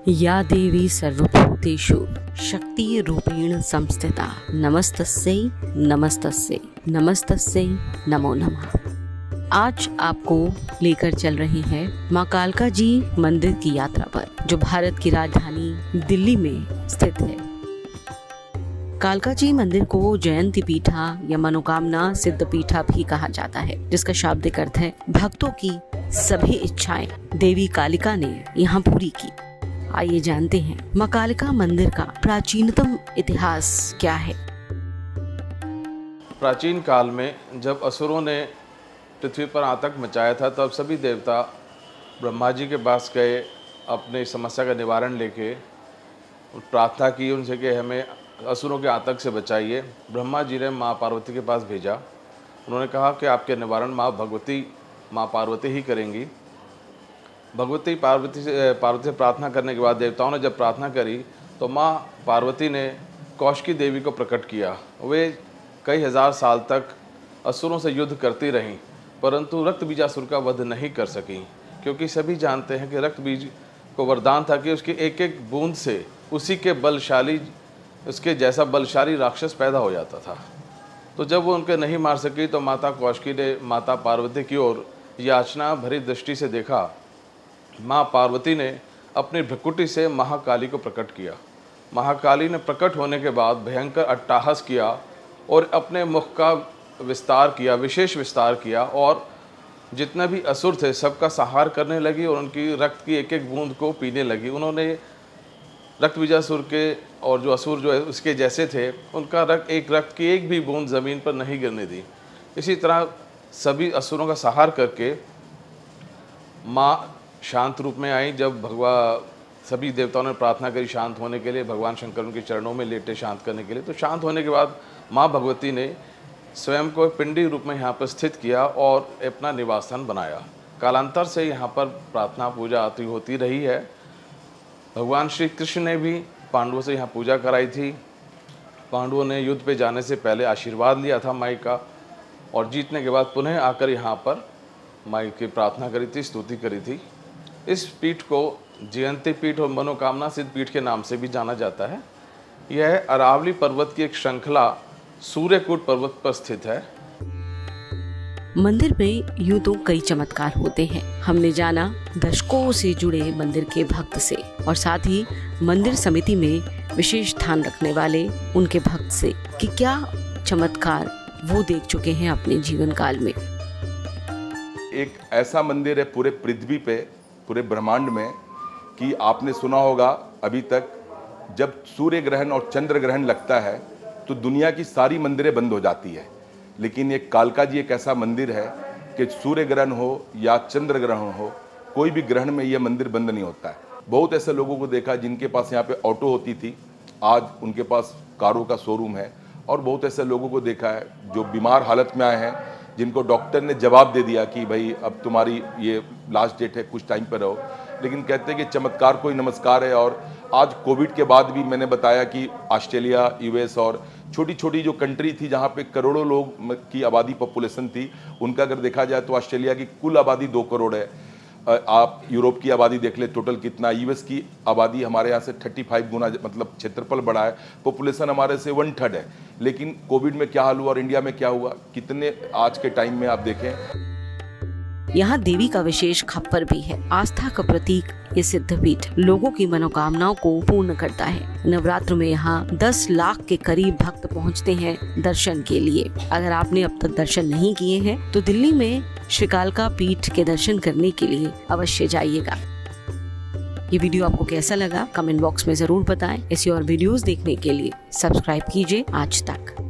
या देवी सर्वभूतेषु शक्ति रूपेण संस्थिता नमस्तस्यै नमस्तस्यै नमस्तस्यै नमो नमः। आज आपको लेकर चल रहे हैं माँ कालका जी मंदिर की यात्रा पर, जो भारत की राजधानी दिल्ली में स्थित है। कालका जी मंदिर को जयंती पीठा या मनोकामना सिद्ध पीठा भी कहा जाता है, जिसका शाब्दिक अर्थ है भक्तों की सभी इच्छाएं देवी कालिका ने यहाँ पूरी की। आइए जानते हैं माँ कालिका मंदिर का प्राचीनतम इतिहास क्या है। प्राचीन काल में जब असुरों ने पृथ्वी पर आतंक मचाया था, तब सभी देवता ब्रह्मा जी के पास गए, अपनी समस्या का निवारण लेके प्रार्थना की उनसे कि हमें असुरों के आतंक से बचाइए। ब्रह्मा जी ने माँ पार्वती के पास भेजा। उन्होंने कहा कि आपके निवारण माँ पार्वती ही करेंगी। पार्वती से प्रार्थना करने के बाद देवताओं ने जब प्रार्थना करी तो माँ पार्वती ने कौशिकी देवी को प्रकट किया। वे कई हजार साल तक असुरों से युद्ध करती रहीं, परंतु रक्त बीजासुर का वध नहीं कर सकी, क्योंकि सभी जानते हैं कि रक्त बीज को वरदान था कि उसकी एक एक बूंद से उसके जैसा बलशाली राक्षस पैदा हो जाता था। तो जब वो उनके नहीं मार सकी तो माता कौशिकी ने माता पार्वती की ओर याचना भरी दृष्टि से देखा। माँ पार्वती ने अपनी भ्रुकुटी से महाकाली को प्रकट किया। महाकाली ने प्रकट होने के बाद भयंकर अट्टहास किया और अपने मुख का विशेष विस्तार किया, और जितने भी असुर थे सबका संहार करने लगी और उनकी रक्त की एक एक बूंद को पीने लगी। उन्होंने रक्त बीजासुर के और जो असुर जो है उसके जैसे थे, उनका रक्त की एक भी बूंद ज़मीन पर नहीं गिरने दी। इसी तरह सभी असुरों का संहार करके माँ शांत रूप में आई। जब सभी देवताओं ने प्रार्थना करी शांत होने के लिए, भगवान शंकर उनके चरणों में लेटे शांत करने के लिए, तो शांत होने के बाद माँ भगवती ने स्वयं को पिंडी रूप में यहाँ पर स्थित किया और अपना निवास स्थान बनाया। कालांतर से यहाँ पर प्रार्थना पूजा आती होती रही है। भगवान श्री कृष्ण ने भी पांडवों से यहाँ पूजा कराई थी। पांडवों ने युद्ध पे जाने से पहले आशीर्वाद लिया था माई का, और जीतने के बाद पुनः आकर यहाँ पर माई की प्रार्थना करी थी, स्तुति करी थी। इस पीठ को जयंती पीठ और मनोकामना सिद्ध पीठ के नाम से भी जाना जाता है। यह अरावली पर्वत की एक श्रृंखला सूर्यकूट पर्वत पर स्थित है। मंदिर में यूं तो कई चमत्कार होते हैं। हमने जाना दशकों से जुड़े मंदिर के भक्त से, और साथ ही मंदिर समिति में विशेष स्थान रखने वाले उनके भक्त से कि क्या चमत्कार वो देख चुके हैं अपने जीवन काल में। एक ऐसा मंदिर है पूरे पृथ्वी पे, पूरे ब्रह्मांड में, कि आपने सुना होगा अभी तक जब सूर्य ग्रहण और चंद्र ग्रहण लगता है तो दुनिया की सारी मंदिरें बंद हो जाती है। लेकिन ये कालका जी एक ऐसा मंदिर है कि सूर्य ग्रहण हो या चंद्र ग्रहण हो, कोई भी ग्रहण में ये मंदिर बंद नहीं होता है। बहुत ऐसे लोगों को देखा जिनके पास यहाँ पे ऑटो होती थी, आज उनके पास कारों का शोरूम है। और बहुत ऐसे लोगों को देखा है जो बीमार हालत में आए हैं, जिनको डॉक्टर ने जवाब दे दिया कि भाई अब तुम्हारी ये लास्ट डेट है, कुछ टाइम पर रहो, लेकिन कहते हैं कि चमत्कार को ही नमस्कार है। और आज कोविड के बाद भी मैंने बताया कि ऑस्ट्रेलिया, यूएस और छोटी छोटी जो कंट्री थी जहाँ पे करोड़ों लोग की आबादी पॉपुलेशन थी, उनका अगर देखा जाए तो ऑस्ट्रेलिया की कुल आबादी 2 करोड़ है। आप यूरोप की आबादी देख ले टोटल कितना, यूएस की आबादी हमारे यहाँ से 35 गुना, मतलब क्षेत्रफल बढ़ा है, पॉपुलेशन हमारे से 1/3 है। लेकिन कोविड में क्या हाल हुआ और इंडिया में क्या हुआ, कितने आज के टाइम में आप देखें। यहाँ देवी का विशेष खप्पर भी है। आस्था का प्रतीक ये सिद्धपीठ लोगों की मनोकामनाओं को पूर्ण करता है। नवरात्र में यहाँ 10 लाख के करीब भक्त पहुँचते हैं दर्शन के लिए। अगर आपने अब तक दर्शन नहीं किए हैं तो दिल्ली में श्री कालका पीठ के दर्शन करने के लिए अवश्य जाइएगा। ये वीडियो आपको कैसा लगा कमेंट बॉक्स में जरूर बताएं। ऐसी और वीडियोस देखने के लिए सब्सक्राइब कीजिए आज तक।